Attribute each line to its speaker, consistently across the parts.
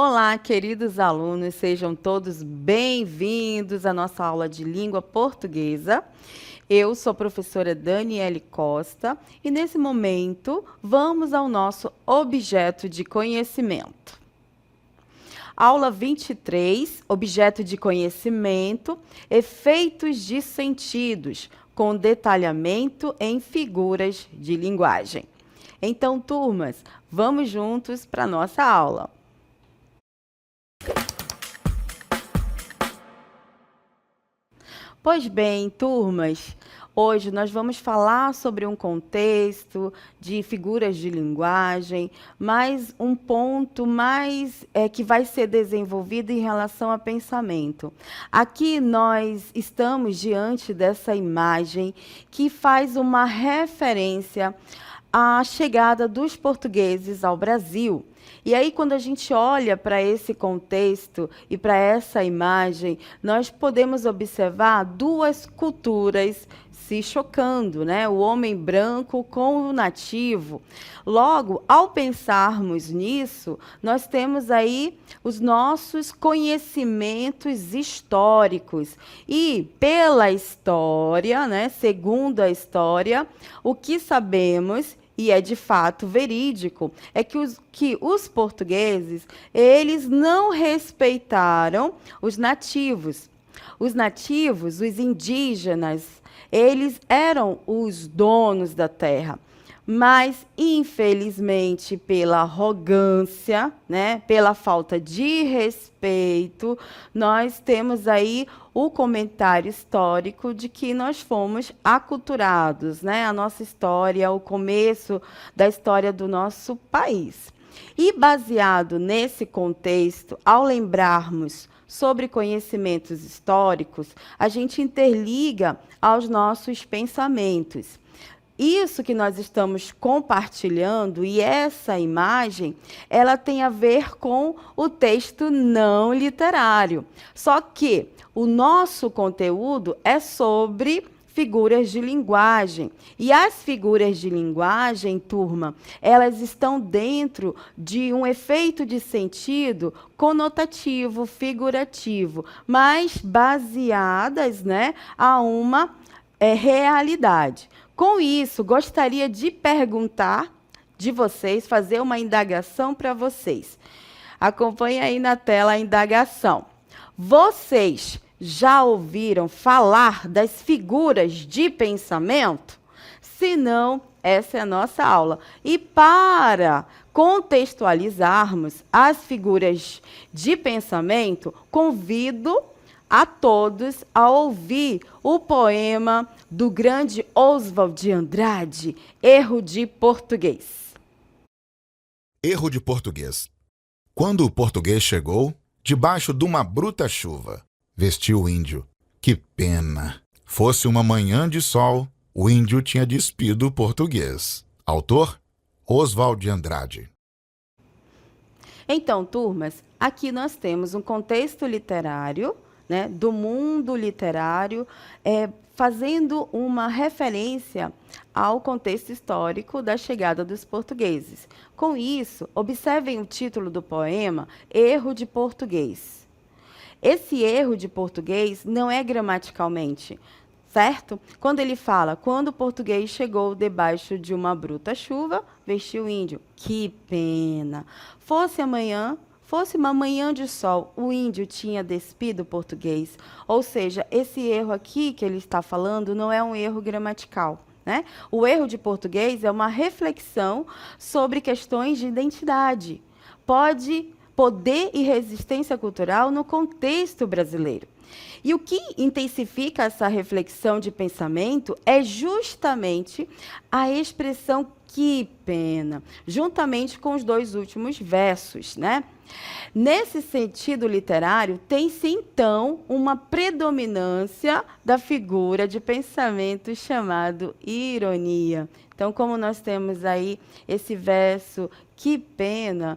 Speaker 1: Olá, queridos alunos, sejam todos bem-vindos à nossa aula de língua portuguesa. Eu sou a professora Daniele Costa e, nesse momento, vamos ao nosso objeto de conhecimento. Aula 23, objeto de conhecimento, efeitos de sentidos, com detalhamento em figuras de linguagem. Então, turmas, vamos juntos para a nossa aula. Pois bem, turmas, hoje nós vamos falar sobre um contexto de figuras de linguagem, mas um ponto mais que vai ser desenvolvido em relação a pensamento. Aqui nós estamos diante dessa imagem que faz uma referência à chegada dos portugueses ao Brasil. E aí, quando a gente olha para esse contexto e para essa imagem, nós podemos observar duas culturas se chocando, né? O homem branco com o nativo. Logo, ao pensarmos nisso, nós temos aí os nossos conhecimentos históricos. E, pela história, né, segundo a história, o que sabemos e é de fato verídico, é que os portugueses, eles não respeitaram os nativos. Os nativos, os indígenas, eles eram os donos da terra. Mas, infelizmente, pela arrogância, né, pela falta de respeito, nós temos aí o comentário histórico de que nós fomos aculturados, né? A nossa história, o começo da história do nosso país. E baseado nesse contexto, ao lembrarmos sobre conhecimentos históricos, a gente interliga aos nossos pensamentos. Isso que nós estamos compartilhando e essa imagem, ela tem a ver com o texto não literário. Só que o nosso conteúdo é sobre figuras de linguagem. E as figuras de linguagem, turma, elas estão dentro de um efeito de sentido conotativo, figurativo, mas baseadas, né, a uma realidade. Com isso, gostaria de perguntar de vocês, fazer uma indagação para vocês. Acompanhe aí na tela a indagação. Vocês já ouviram falar das figuras de pensamento? Se não, essa é a nossa aula. E para contextualizarmos as figuras de pensamento, convido a todos a ouvir o poema do grande Oswald de Andrade, Erro de Português.
Speaker 2: Erro de português. Quando o português chegou, debaixo de uma bruta chuva, vestiu o índio. Que pena! Fosse uma manhã de sol, o índio tinha despido o português. Autor, Oswald de Andrade.
Speaker 1: Então, turmas, aqui nós temos um contexto literário, né, do mundo literário, fazendo uma referência ao contexto histórico da chegada dos portugueses. Com isso, observem o título do poema, Erro de Português. Esse erro de português não é gramaticalmente, certo? Quando ele fala, quando o português chegou debaixo de uma bruta chuva, vestiu o índio. Que pena! Fosse uma manhã de sol, o índio tinha despido o português. Ou seja, esse erro aqui que ele está falando não é um erro gramatical, né? O erro de português é uma reflexão sobre questões de identidade. Poder e resistência cultural no contexto brasileiro. E o que intensifica essa reflexão de pensamento é justamente a expressão que pena, juntamente com os dois últimos versos, né? Nesse sentido literário, tem-se, então, uma predominância da figura de pensamento chamado ironia. Então, como nós temos aí esse verso, que pena,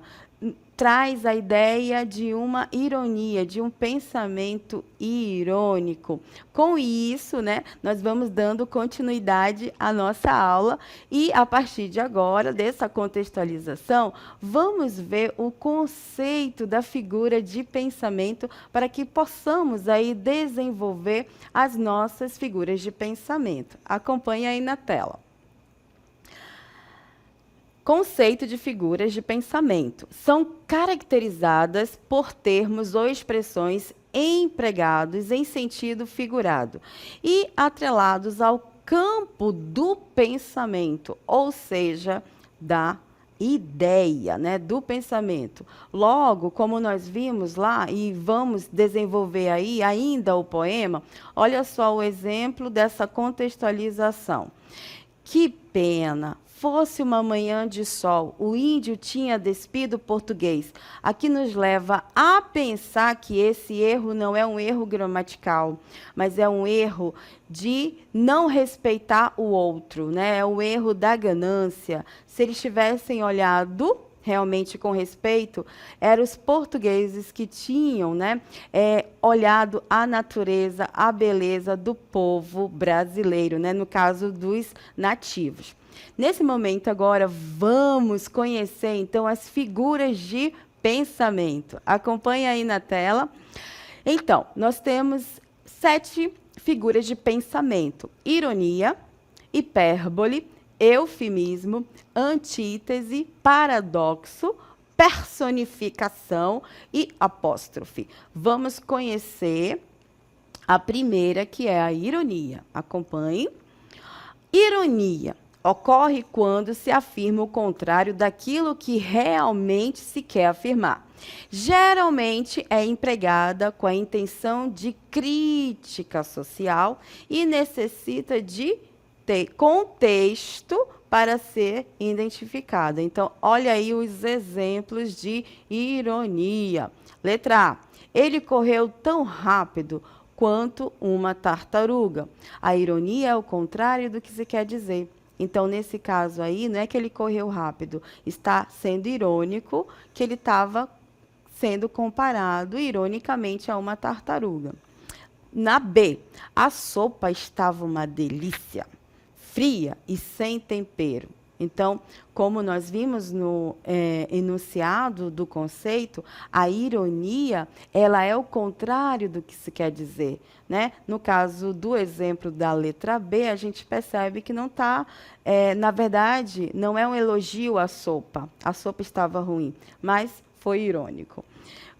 Speaker 1: traz a ideia de uma ironia, de um pensamento irônico. Com isso, né, nós vamos dando continuidade à nossa aula e, a partir de agora, dessa contextualização, vamos ver o conceito da figura de pensamento para que possamos aí desenvolver as nossas figuras de pensamento. Acompanhe aí na tela. Conceito de figuras de pensamento. São caracterizadas por termos ou expressões empregados em sentido figurado e atrelados ao campo do pensamento, ou seja, da ideia, né, do pensamento. Logo, como nós vimos lá e vamos desenvolver aí ainda o poema, olha só o exemplo dessa contextualização. Que pena! Fosse uma manhã de sol, o índio tinha despido o português. Aqui nos leva a pensar que esse erro não é um erro gramatical, mas é um erro de não respeitar o outro, né? É o erro da ganância. Se eles tivessem olhado realmente com respeito, eram os portugueses que tinham, né, olhado a natureza, a beleza do povo brasileiro, né, no caso dos nativos. Nesse momento agora, vamos conhecer, então, as figuras de pensamento. Acompanhe aí na tela. Então, nós temos 7 figuras de pensamento: ironia, hipérbole, eufemismo, antítese, paradoxo, personificação e apóstrofe. Vamos conhecer a primeira, que é a ironia. Acompanhe. Ironia ocorre quando se afirma o contrário daquilo que realmente se quer afirmar. Geralmente é empregada com a intenção de crítica social e necessita de ter contexto para ser identificada. Então, olha aí os exemplos de ironia. Letra A. Ele correu tão rápido quanto uma tartaruga. A ironia é o contrário do que se quer dizer. Então, nesse caso aí, não é que ele correu rápido, está sendo irônico que ele estava sendo comparado, ironicamente, a uma tartaruga. Na B, a sopa estava uma delícia, fria e sem tempero. Então, como nós vimos no enunciado do conceito, a ironia, ela é o contrário do que se quer dizer, né? No caso do exemplo da letra B, a gente percebe que não está, na verdade, não é um elogio à sopa. A sopa estava ruim, mas foi irônico.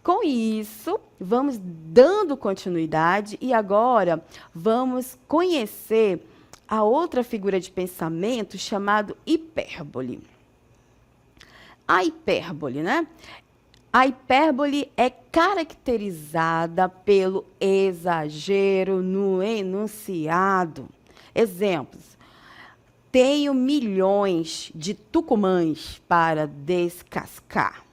Speaker 1: Com isso, vamos dando continuidade e agora vamos conhecer a outra figura de pensamento chamado hipérbole. A hipérbole, né? A hipérbole é caracterizada pelo exagero no enunciado. Exemplos. Tenho milhões de tucumãs para descascar.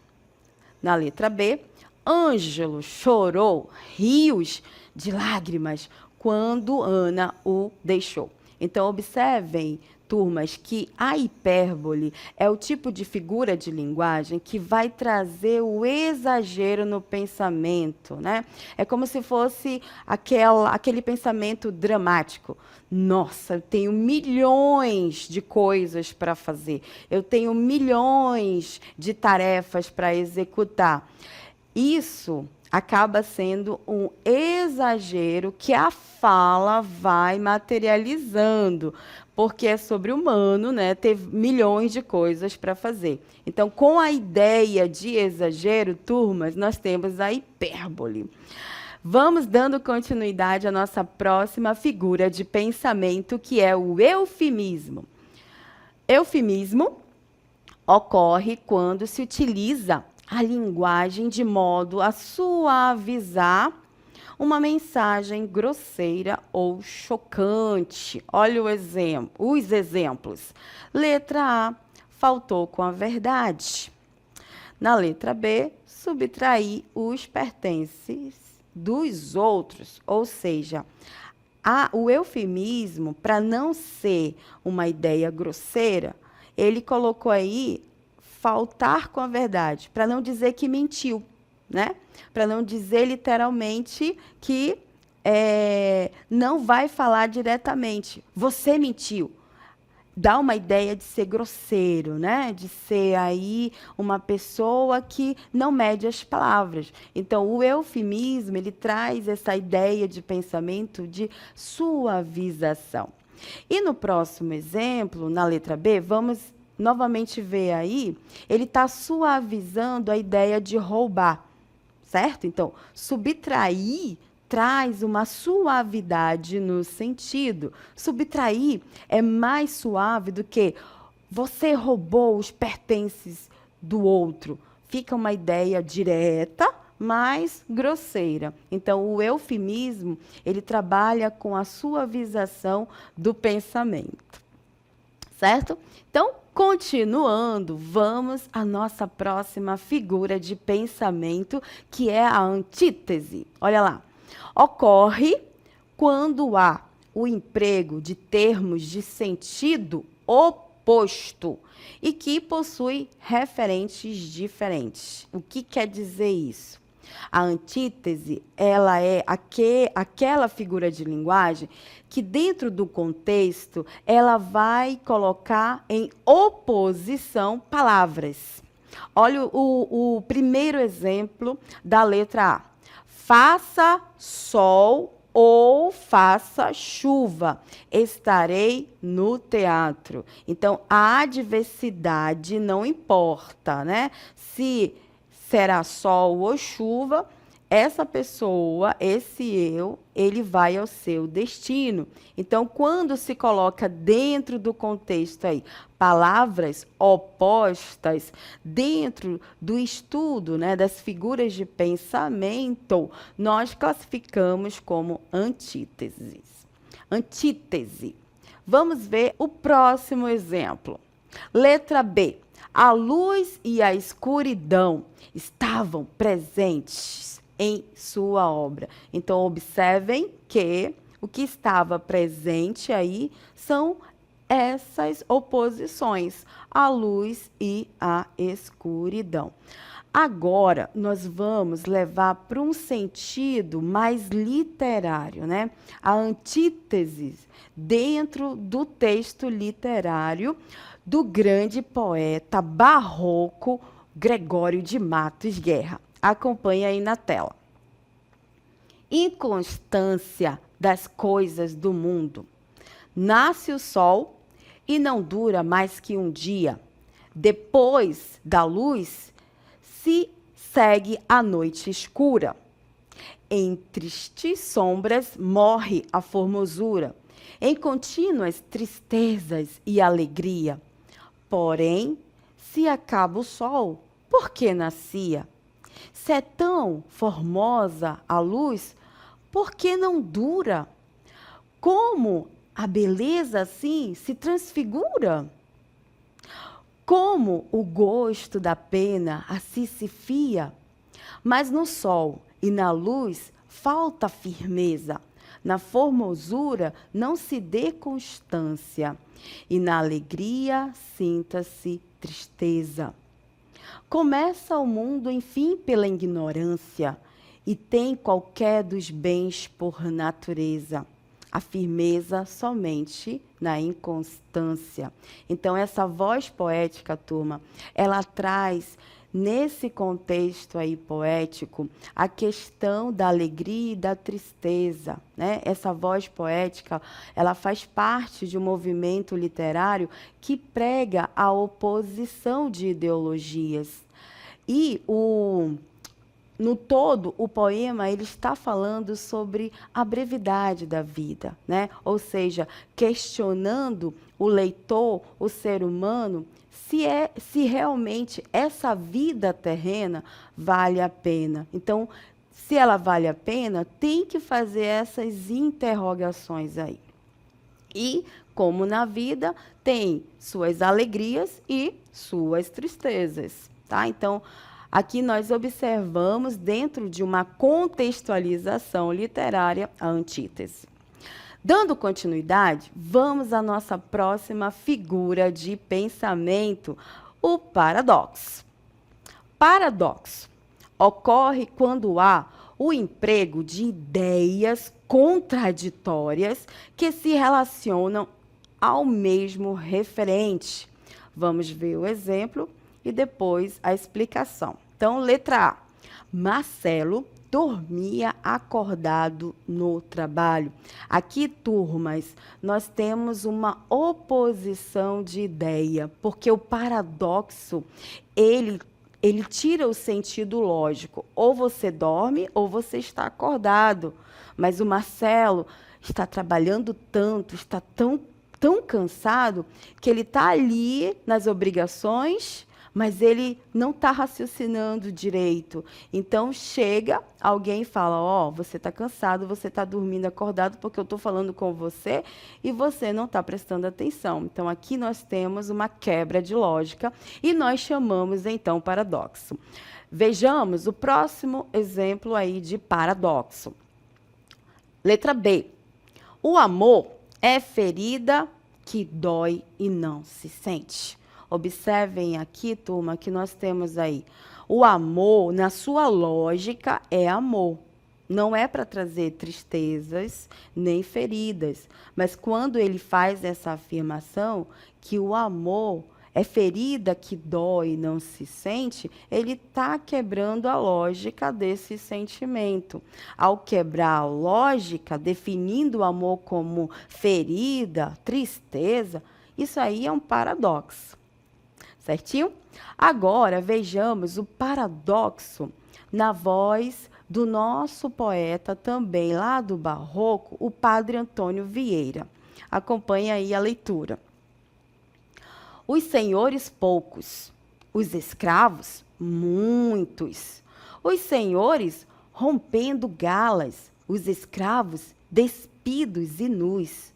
Speaker 1: Na letra B, Ângelo chorou rios de lágrimas quando Ana o deixou. Então, observem, turmas, que a hipérbole é o tipo de figura de linguagem que vai trazer o exagero no pensamento, né? É como se fosse aquele pensamento dramático. Nossa, eu tenho milhões de coisas para fazer. Eu tenho milhões de tarefas para executar. Isso acaba sendo um exagero que a fala vai materializando, porque é sobre-humano, né, ter milhões de coisas para fazer. Então, com a ideia de exagero, turmas, nós temos a hipérbole. Vamos dando continuidade à nossa próxima figura de pensamento, que é o eufemismo. Eufemismo ocorre quando se utiliza a linguagem de modo a suavizar uma mensagem grosseira ou chocante. Olha os exemplos. Letra A, faltou com a verdade. Na letra B, subtrair os pertences dos outros. Ou seja, o eufemismo, para não ser uma ideia grosseira, ele colocou aí faltar com a verdade, para não dizer que mentiu, né? Para não dizer literalmente que não vai falar diretamente. Você mentiu. Dá uma ideia de ser grosseiro, né? De ser aí uma pessoa que não mede as palavras. Então, o eufemismo, ele traz essa ideia de pensamento de suavização. E no próximo exemplo, na letra B, vamos novamente ver aí, ele está suavizando a ideia de roubar, certo? Então, subtrair traz uma suavidade no sentido. Subtrair é mais suave do que você roubou os pertences do outro. Fica uma ideia direta, mais grosseira. Então, o eufemismo, ele trabalha com a suavização do pensamento. Certo? Então, continuando, vamos à nossa próxima figura de pensamento, que é a antítese. Olha lá. Ocorre quando há o emprego de termos de sentido oposto e que possui referentes diferentes. O que quer dizer isso? A antítese, ela é aquela figura de linguagem que, dentro do contexto, ela vai colocar em oposição palavras. Olha o primeiro exemplo da letra A. Faça sol ou faça chuva, estarei no teatro. Então, a adversidade não importa, né? Se será sol ou chuva, essa pessoa, esse eu, ele vai ao seu destino. Então, quando se coloca dentro do contexto aí, palavras opostas, dentro do estudo, né, das figuras de pensamento, nós classificamos como antíteses. Antítese. Vamos ver o próximo exemplo. Letra B. A luz e a escuridão estavam presentes em sua obra. Então, observem que o que estava presente aí são essas oposições, a luz e a escuridão. Agora, nós vamos levar para um sentido mais literário, né? A antítese dentro do texto literário do grande poeta barroco Gregório de Matos Guerra. Acompanhe aí na tela. Inconstância das coisas do mundo. Nasce o sol e não dura mais que um dia. Depois da luz, se segue a noite escura. Em tristes sombras morre a formosura, em contínuas tristezas e alegria. Porém, se acaba o sol, por que nascia? Se é tão formosa a luz, por que não dura? Como a beleza assim se transfigura? Como o gosto da pena assim se fia? Mas no sol e na luz falta firmeza. Na formosura não se dê constância. E na alegria sinta-se tristeza. Começa o mundo, enfim, pela ignorância, e tem qualquer dos bens por natureza. A firmeza somente na inconstância. Então, essa voz poética, turma, ela traz, nesse contexto aí poético, a questão da alegria e da tristeza, né? Essa voz poética, ela faz parte de um movimento literário que prega a oposição de ideologias. E no todo, o poema ele está falando sobre a brevidade da vida, né? Ou seja, questionando o leitor, o ser humano, se realmente essa vida terrena vale a pena. Então, se ela vale a pena, tem que fazer essas interrogações aí. E, como na vida, tem suas alegrias e suas tristezas, tá? Então, aqui nós observamos, dentro de uma contextualização literária, a antítese. Dando continuidade, vamos à nossa próxima figura de pensamento, O paradoxo. Paradoxo ocorre quando há o emprego de ideias contraditórias que se relacionam ao mesmo referente. Vamos ver o exemplo e depois a explicação. Então, letra A. Marcelo dormia acordado no trabalho. Aqui, turmas, nós temos uma oposição de ideia, porque o paradoxo, ele tira o sentido lógico. Ou você dorme ou você está acordado. Mas o Marcelo está trabalhando tanto, está tão cansado, que ele está ali nas obrigações, mas ele não está raciocinando direito. Então, chega alguém e fala, ó, você está cansado, você está dormindo acordado, porque eu estou falando com você e você não está prestando atenção. Então, aqui nós temos uma quebra de lógica e nós chamamos, então, paradoxo. Vejamos o próximo exemplo aí de paradoxo. Letra B. O amor é ferida que dói e não se sente. Observem aqui, turma, que nós temos aí. O amor, na sua lógica, é amor. Não é para trazer tristezas nem feridas. Mas quando ele faz essa afirmação, que o amor é ferida que dói e não se sente, ele está quebrando a lógica desse sentimento. Ao quebrar a lógica, definindo o amor como ferida, tristeza, isso aí é um paradoxo. Certinho? Agora, vejamos o paradoxo na voz do nosso poeta, também lá do Barroco, o Padre Antônio Vieira. Acompanhe aí a leitura. Os senhores poucos, os escravos muitos. Os senhores rompendo galas, os escravos despidos e nus.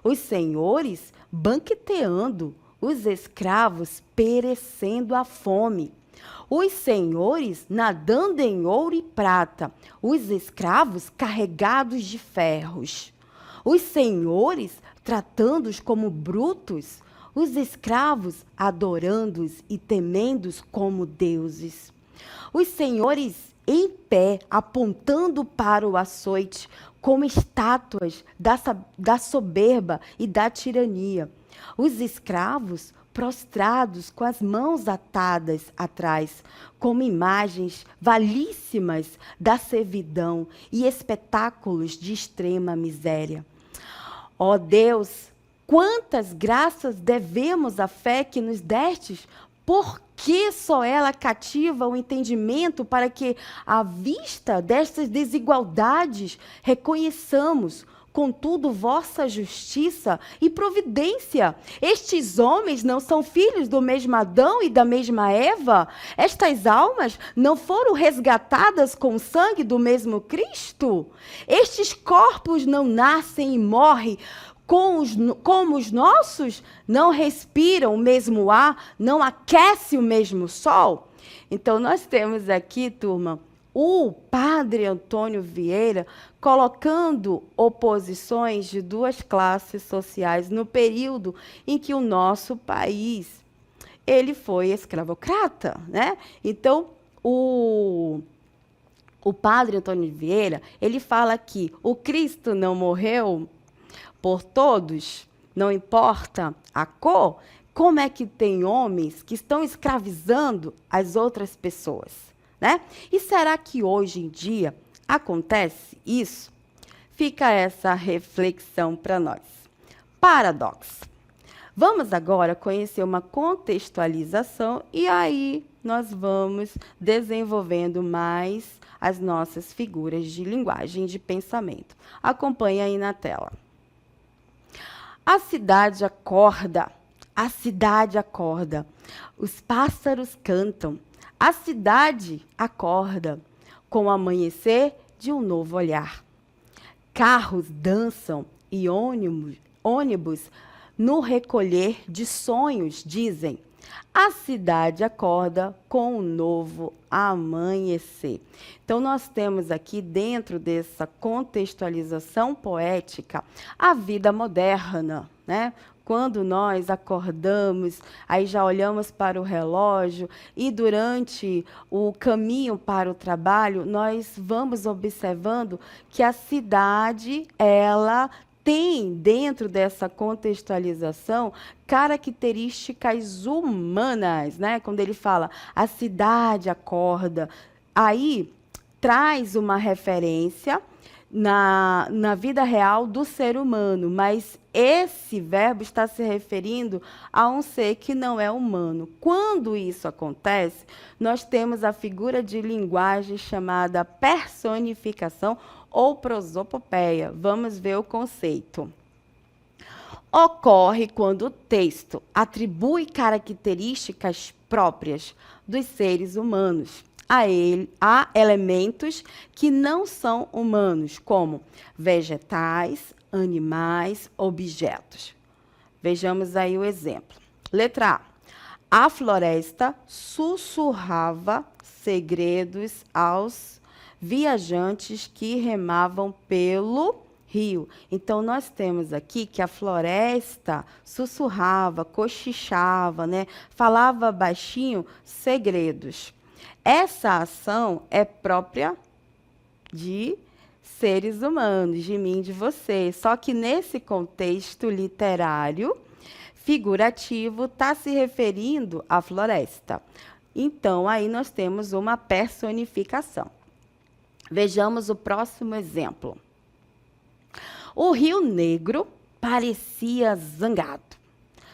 Speaker 1: Os senhores banqueteando, os escravos perecendo à fome. Os senhores nadando em ouro e prata, os escravos carregados de ferros. Os senhores tratando-os como brutos, os escravos adorando-os e temendo-os como deuses. Os senhores em pé, apontando para o açoite, como estátuas da soberba e da tirania. Os escravos prostrados, com as mãos atadas atrás, como imagens valíssimas da servidão e espetáculos de extrema miséria. Ó Deus, quantas graças devemos à fé que nos destes, porque só ela cativa o entendimento para que, à vista destas desigualdades, reconheçamos, contudo, vossa justiça e providência. Estes homens não são filhos do mesmo Adão e da mesma Eva? Estas almas não foram resgatadas com o sangue do mesmo Cristo? Estes corpos não nascem e morrem como os nossos? Não respiram o mesmo ar? Não aquece o mesmo sol? Então, nós temos aqui, turma, o Padre Antônio Vieira colocando oposições de duas classes sociais no período em que o nosso país ele foi escravocrata, né? Então, o Padre Antônio Vieira, ele fala que o Cristo não morreu por todos, não importa a cor, como é que tem homens que estão escravizando as outras pessoas, né? E será que hoje em dia acontece isso? Fica essa reflexão para nós. Paradoxo. Vamos agora conhecer uma contextualização e aí nós vamos desenvolvendo mais as nossas figuras de linguagem de pensamento. Acompanhe aí na tela. A cidade acorda, a cidade acorda, os pássaros cantam, a cidade acorda com o amanhecer de um novo olhar. Carros dançam e ônibus no recolher de sonhos dizem, a cidade acorda com um novo amanhecer. Então, nós temos aqui, dentro dessa contextualização poética, a vida moderna, né? Quando nós acordamos, aí já olhamos para o relógio e durante o caminho para o trabalho, nós vamos observando que a cidade, ela tem dentro dessa contextualização características humanas, né? Quando ele fala a cidade acorda, aí traz uma referência na vida real do ser humano, mas esse verbo está se referindo a um ser que não é humano. Quando isso acontece, nós temos a figura de linguagem chamada personificação ou prosopopeia. Vamos ver o conceito. Ocorre quando o texto atribui características próprias dos seres humanos a elementos que não são humanos, como vegetais, animais, objetos. Vejamos aí o exemplo. Letra A. A floresta sussurrava segredos aos viajantes que remavam pelo rio. Então, nós temos aqui que a floresta sussurrava, cochichava, né? Falava baixinho segredos. Essa ação é própria de seres humanos, de mim, de você. Só que nesse contexto literário, figurativo, está se referindo à floresta. Então, aí nós temos uma personificação. Vejamos o próximo exemplo. O Rio Negro parecia zangado.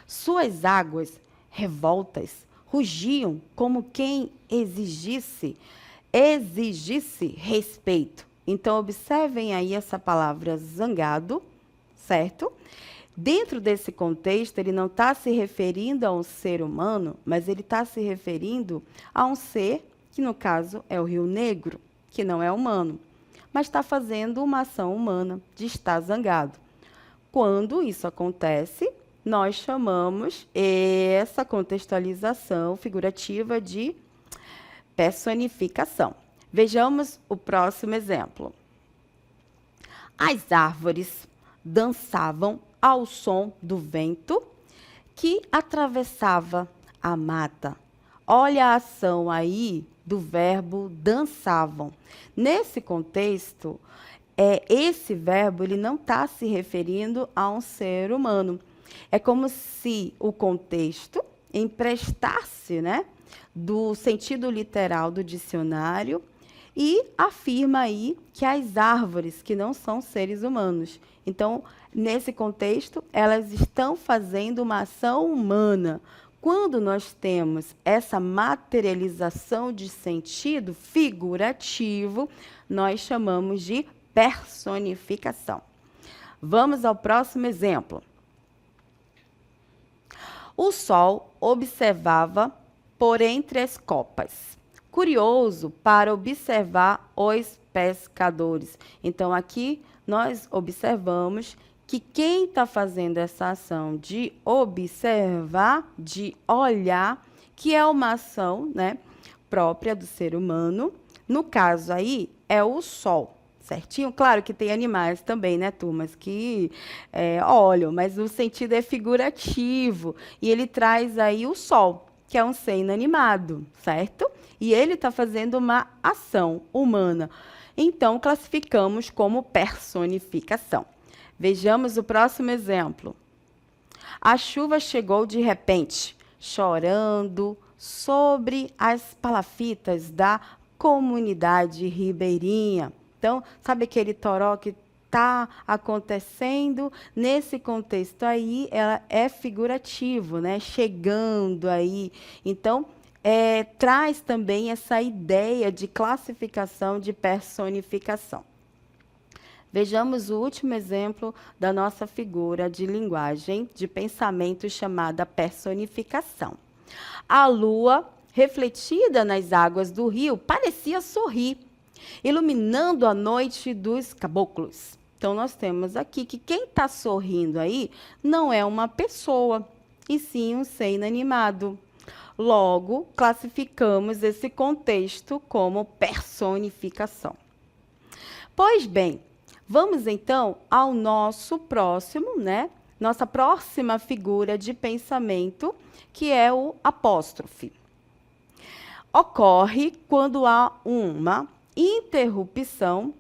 Speaker 1: Suas águas revoltas rugiam como quem exigisse respeito. Então, observem aí essa palavra zangado, certo? Dentro desse contexto, ele não está se referindo a um ser humano, mas ele está se referindo a um ser, que no caso é o Rio Negro, que não é humano, mas está fazendo uma ação humana de estar zangado. Quando isso acontece, nós chamamos essa contextualização figurativa de personificação. Vejamos o próximo exemplo. As árvores dançavam ao som do vento que atravessava a mata. Olha a ação aí do verbo dançavam. Nesse contexto, esse verbo ele não está se referindo a um ser humano. É como se o contexto emprestasse, né, do sentido literal do dicionário e afirma aí que as árvores, que não são seres humanos. Então, nesse contexto, elas estão fazendo uma ação humana. Quando nós temos essa materialização de sentido figurativo, nós chamamos de personificação. Vamos ao próximo exemplo. O sol observava por entre as copas, curioso para observar os pescadores. Então, aqui nós observamos que quem está fazendo essa ação de observar, de olhar, que é uma ação, né, própria do ser humano, no caso aí é o sol. Certinho? Claro que tem animais também, né, turmas, que olham, mas o sentido é figurativo. E ele traz aí o sol, que é um ser inanimado, certo? E ele está fazendo uma ação humana. Então, classificamos como personificação. Vejamos o próximo exemplo. A chuva chegou de repente, chorando sobre as palafitas da comunidade ribeirinha. Então, sabe aquele toró que está acontecendo? Nesse contexto aí, ela é figurativo, né? Chegando aí. Então, traz também essa ideia de classificação de personificação. Vejamos o último exemplo da nossa figura de linguagem, de pensamento chamada personificação. A lua, refletida nas águas do rio, parecia sorrir, iluminando a noite dos caboclos. Então, nós temos aqui que quem está sorrindo aí não é uma pessoa, e sim um ser inanimado. Logo, classificamos esse contexto como personificação. Pois bem, vamos então ao nosso próximo, né? nossa próxima figura de pensamento, que é o apóstrofe. Ocorre quando há uma interrupção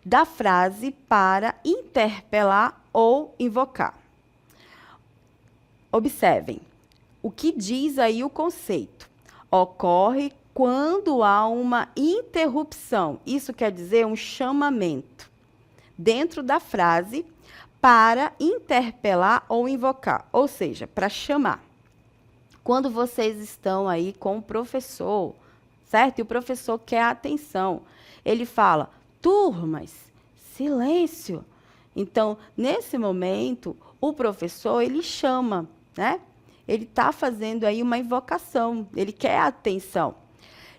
Speaker 1: da frase para interpelar ou invocar. Observem, o que diz aí o conceito? Ocorre quando há uma interrupção, isso quer dizer um chamamento, dentro da frase para interpelar ou invocar, ou seja, para chamar. Quando vocês estão aí com o professor, certo? E o professor quer a atenção. Ele fala, turmas, silêncio. Então, nesse momento, o professor, ele chama, né? Ele está fazendo aí uma invocação, ele quer a atenção.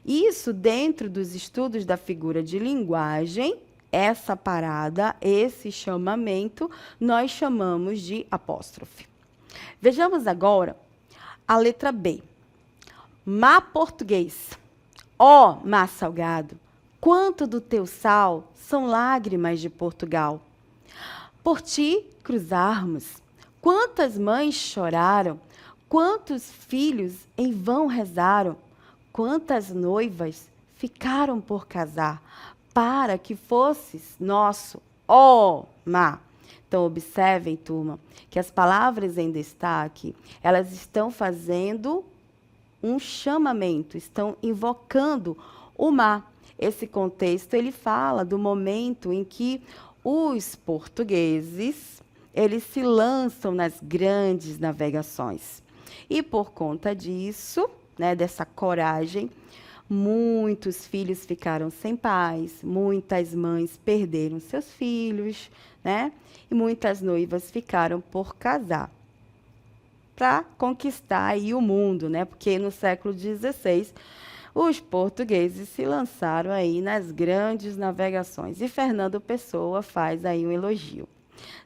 Speaker 1: Isso, dentro dos estudos da figura de linguagem, essa parada, esse chamamento, nós chamamos de apóstrofe. Vejamos agora a letra B. Má português. Ó, mar salgado, quanto do teu sal são lágrimas de Portugal. Por ti cruzarmos, quantas mães choraram, quantos filhos em vão rezaram, quantas noivas ficaram por casar, para que fosses nosso, ó mar. Então, observem, turma, que as palavras em destaque, elas estão fazendo um chamamento, estão invocando o mar. Esse contexto, ele fala do momento em que os portugueses, eles se lançam nas grandes navegações. E por conta disso, né, dessa coragem, muitos filhos ficaram sem pais, muitas mães perderam seus filhos, né? E muitas noivas ficaram por casar para conquistar aí o mundo, né? Porque no século XVI os portugueses se lançaram aí nas grandes navegações. E Fernando Pessoa faz aí um elogio.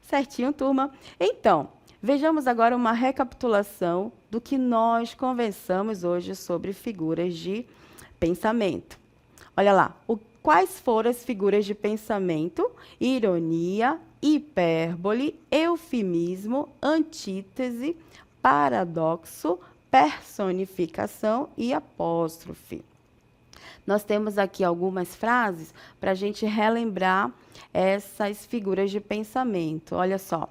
Speaker 1: Certinho, turma? Então, vejamos agora uma recapitulação do que nós conversamos hoje sobre figuras de pensamento. Olha lá, quais foram as figuras de pensamento? Ironia, hipérbole, eufemismo, antítese, paradoxo, personificação e apóstrofe. Nós temos aqui algumas frases para a gente relembrar essas figuras de pensamento. Olha só.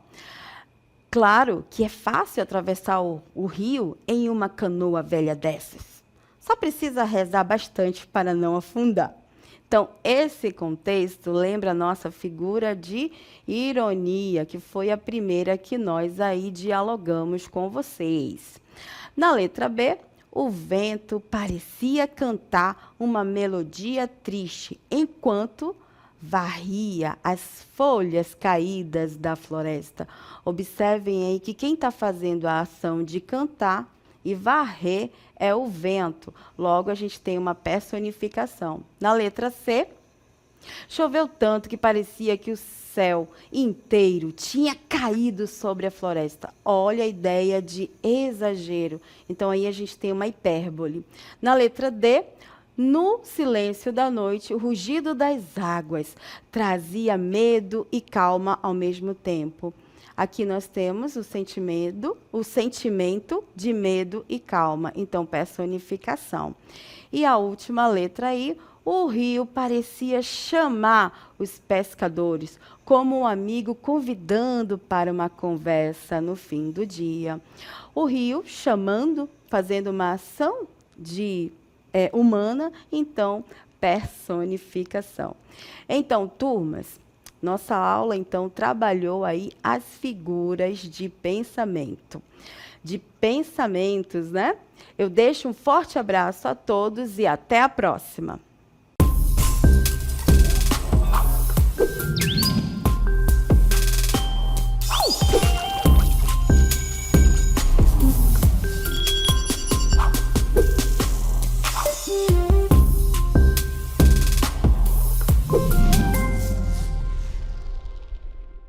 Speaker 1: Claro que é fácil atravessar o rio em uma canoa velha dessas. Só precisa rezar bastante para não afundar. Então, esse contexto lembra a nossa figura de ironia, que foi a primeira que nós aí dialogamos com vocês. Na letra B, o vento parecia cantar uma melodia triste, enquanto varria as folhas caídas da floresta. Observem aí que quem está fazendo a ação de cantar e varrer é o vento. Logo, a gente tem uma personificação. Na letra C, choveu tanto que parecia que o céu inteiro tinha caído sobre a floresta. Olha a ideia de exagero. Então, aí a gente tem uma hipérbole. Na letra D, no silêncio da noite, o rugido das águas trazia medo e calma ao mesmo tempo. Aqui nós temos o sentimento de medo e calma. Então, personificação. E a última letra aí, o rio parecia chamar os pescadores como um amigo convidando para uma conversa no fim do dia. O rio chamando, fazendo uma ação humana, então, personificação. Então, turmas, nossa aula, então, trabalhou aí as figuras de pensamento. De pensamentos, né? Eu deixo um forte abraço a todos e até a próxima.